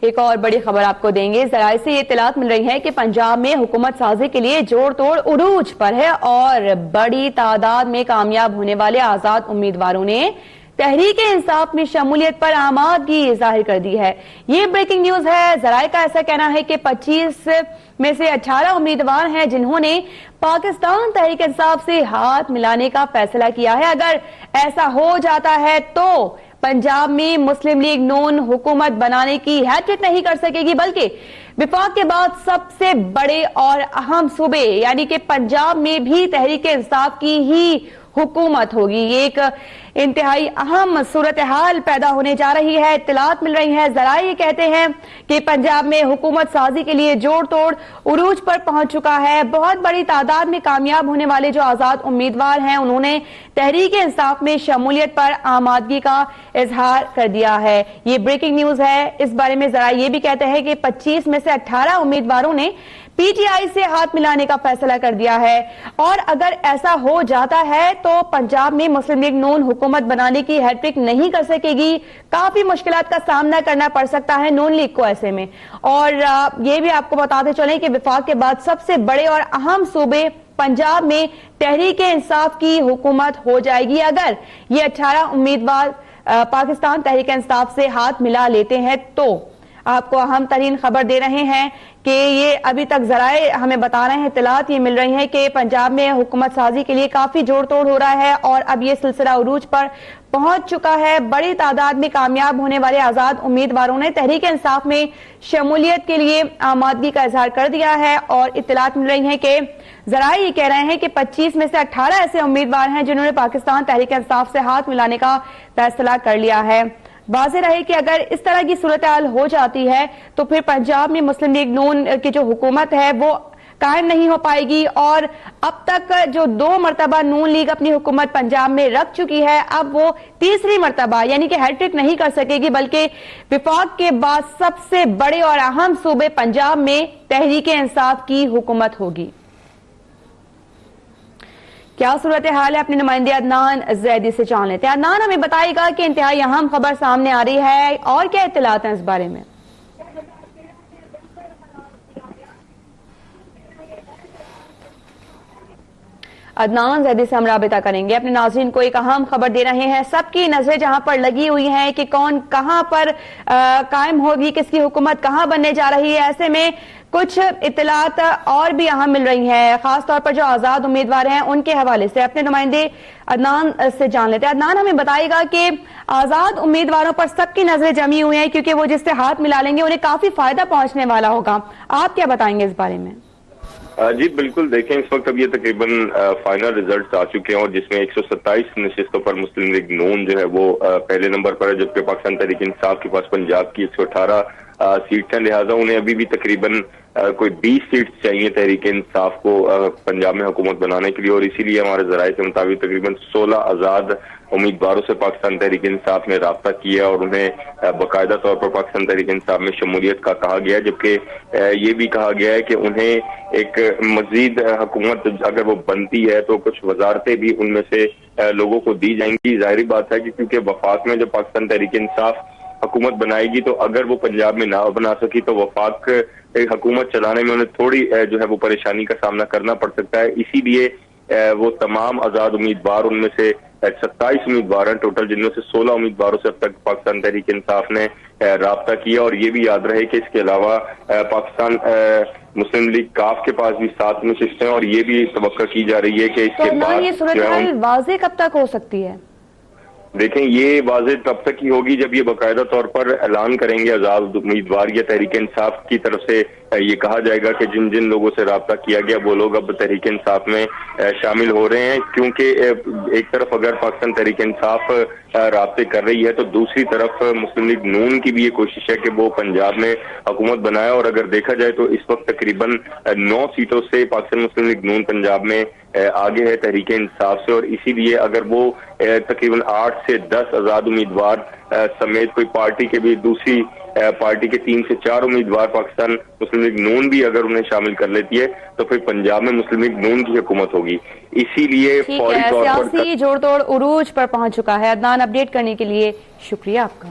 ایک اور بڑی خبر آپ کو دیں گے. ذرائع سے یہ اطلاعات مل رہی ہے کہ پنجاب میں حکومت سازی کے لیے جوڑ توڑ عروج پر ہے اور بڑی تعداد میں کامیاب ہونے والے آزاد امیدواروں نے تحریک انصاف میں شمولیت پر آمادگی ظاہر کر دی ہے. یہ بریکنگ نیوز ہے. ذرائع کا ایسا کہنا ہے کہ 25 میں سے 18 امیدوار ہیں جنہوں نے پاکستان تحریک انصاف سے ہاتھ ملانے کا فیصلہ کیا ہے. اگر ایسا ہو جاتا ہے تو پنجاب میں مسلم لیگ نون حکومت بنانے کی ہیٹرک نہیں کر سکے گی بلکہ وفاق کے بعد سب سے بڑے اور اہم صوبے یعنی کہ پنجاب میں بھی تحریک انصاف کی ہی حکومت ہوگی. یہ ایک انتہائی اہم صورتحال پیدا ہونے جا رہی ہے. اطلاعات مل رہی ہیں. ذرائع یہ کہتے ہیں کہ پنجاب میں حکومت سازی کے لیے جوڑ توڑ عروج پر پہنچ چکا ہے. بہت بڑی تعداد میں کامیاب ہونے والے جو آزاد امیدوار ہیں انہوں نے تحریک انصاف میں شمولیت پر آمادگی کا اظہار کر دیا ہے. یہ بریکنگ نیوز ہے. اس بارے میں ذرائع یہ بھی کہتے ہیں کہ 25 میں سے 18 امیدواروں نے پی ٹی آئی سے ہاتھ ملانے کا فیصلہ کر دیا ہے اور اگر ایسا ہو جاتا ہے تو پنجاب میں مسلم لیگ نون حکومت بنانے کی ہیٹرک نہیں کر سکے گی. کافی مشکلات کا سامنا کرنا پڑ سکتا ہے نون لیگ کو ایسے میں. اور یہ بھی آپ کو بتاتے چلیں کہ وفاق کے بعد سب سے بڑے اور اہم صوبے پنجاب میں تحریک انصاف کی حکومت ہو جائے گی اگر یہ 18 امیدوار پاکستان تحریک انصاف سے ہاتھ ملا لیتے ہیں. تو آپ کو اہم ترین خبر دے رہے ہیں کہ یہ ابھی تک ذرائع ہمیں بتا رہے ہیں, اطلاعات یہ مل رہی ہیں کہ پنجاب میں حکومت سازی کے لیے کافی جوڑ توڑ ہو رہا ہے اور اب یہ سلسلہ عروج پر پہنچ چکا ہے. بڑی تعداد میں کامیاب ہونے والے آزاد امیدواروں نے تحریک انصاف میں شمولیت کے لیے آمادگی کا اظہار کر دیا ہے اور اطلاعات مل رہی ہیں کہ ذرائع یہ کہہ رہے ہیں کہ 25 میں سے 18 ایسے امیدوار ہیں جنہوں نے پاکستان تحریک انصاف سے ہاتھ ملانے کا فیصلہ کر لیا ہے. واضح رہے کہ اگر اس طرح کی صورتحال ہو جاتی ہے تو پھر پنجاب میں مسلم لیگ نون کی جو حکومت ہے وہ قائم نہیں ہو پائے گی اور اب تک جو 2 مرتبہ نون لیگ اپنی حکومت پنجاب میں رکھ چکی ہے اب وہ تیسری مرتبہ یعنی کہ ہیٹرک نہیں کر سکے گی بلکہ وفاق کے بعد سب سے بڑے اور اہم صوبے پنجاب میں تحریک انصاف کی حکومت ہوگی. کیا صورتحال ہے اپنے نمائندے عدنان زیدی سے جان لیتے ہیں. عدنان ہمیں بتائے گا کہ انتہائی اہم خبر سامنے آ رہی ہے اور کیا اطلاعات ہیں اس بارے میں. عدنان زیدی سے ہم رابطہ کریں گے. اپنے ناظرین کو ایک اہم خبر دے رہے ہیں. سب کی نظریں جہاں پر لگی ہوئی ہیں کہ کون کہاں پر قائم ہوگی, کس کی حکومت کہاں بننے جا رہی ہے. ایسے میں کچھ اطلاعات اور بھی اہم مل رہی ہیں خاص طور پر جو آزاد امیدوار ہیں ان کے حوالے سے. اپنے نمائندے عدنان سے جان لیتے ہیں. عدنان ہمیں بتائے گا کہ آزاد امیدواروں پر سب کی نظریں جمی ہوئی ہیں کیونکہ وہ جس سے ہاتھ ملا لیں گے انہیں کافی فائدہ پہنچنے والا ہوگا. آپ کیا بتائیں گے اس بارے میں؟ جی بالکل, دیکھیں اس وقت اب یہ تقریباً فائنل ریزلٹس آ چکے ہیں اور جس میں 127 نشستوں پر مسلم لیگ نون جو ہے وہ پہلے نمبر پر ہے جبکہ پاکستان تحریک انصاف کے پاس پنجاب کی 118 سیٹس ہیں. لہٰذا انہیں ابھی بھی تقریباً کوئی 20 سیٹس چاہیے تحریک انصاف کو پنجاب میں حکومت بنانے کے لیے اور اسی لیے ہمارے ذرائع کے مطابق تقریباً 16 آزاد امیدواروں سے پاکستان تحریک انصاف نے رابطہ کیا اور انہیں باقاعدہ طور پر پاکستان تحریک انصاف میں شمولیت کا کہا گیا ہے جبکہ یہ بھی کہا گیا ہے کہ انہیں ایک مزید حکومت اگر وہ بنتی ہے تو کچھ وزارتیں بھی ان میں سے لوگوں کو دی جائیں گی. ظاہری بات ہے کہ کیونکہ وفاق میں جب پاکستان تحریک انصاف حکومت بنائے گی تو اگر وہ پنجاب میں نہ بنا سکی تو وفاق حکومت چلانے میں انہیں تھوڑی جو ہے وہ پریشانی کا سامنا کرنا پڑ سکتا ہے. اسی لیے وہ تمام آزاد امیدوار ان میں سے 27 امیدوار ہیں ٹوٹل جن میں سے 16 امیدواروں سے اب تک پاکستان تحریک انصاف نے رابطہ کیا اور یہ بھی یاد رہے کہ اس کے علاوہ پاکستان مسلم لیگ کاف کے پاس بھی 7 نشستیں اور یہ بھی توقع کی جا رہی ہے کہ اس کے بعد یہ صورتحال واضح کب تک ہو سکتی ہے؟ دیکھیں یہ واضح تب تک ہی ہوگی جب یہ باقاعدہ طور پر اعلان کریں گے آزاد امیدوار یا تحریک انصاف کی طرف سے یہ کہا جائے گا کہ جن جن لوگوں سے رابطہ کیا گیا وہ لوگ اب تحریک انصاف میں شامل ہو رہے ہیں. کیونکہ ایک طرف اگر پاکستان تحریک انصاف رابطے کر رہی ہے تو دوسری طرف مسلم لیگ نون کی بھی یہ کوشش ہے کہ وہ پنجاب میں حکومت بنائے اور اگر دیکھا جائے تو اس وقت تقریباً 9 سیٹوں سے پاکستان مسلم لیگ نون پنجاب میں آگے ہے تحریک انصاف سے اور اسی لیے اگر وہ تقریباً 8 سے 10 آزاد امیدوار سمیت کوئی پارٹی کے بھی دوسری پارٹی کے 3 سے 4 امیدوار پاکستان مسلم لیگ نون بھی اگر انہیں شامل کر لیتی ہے تو پھر پنجاب میں مسلم لیگ نون کی حکومت ہوگی. اسی لیے فوری طور پر سیاسی جوڑ توڑ عروج پر پہنچ چکا ہے. عدنان اپڈیٹ کرنے کے لیے شکریہ آپ کا.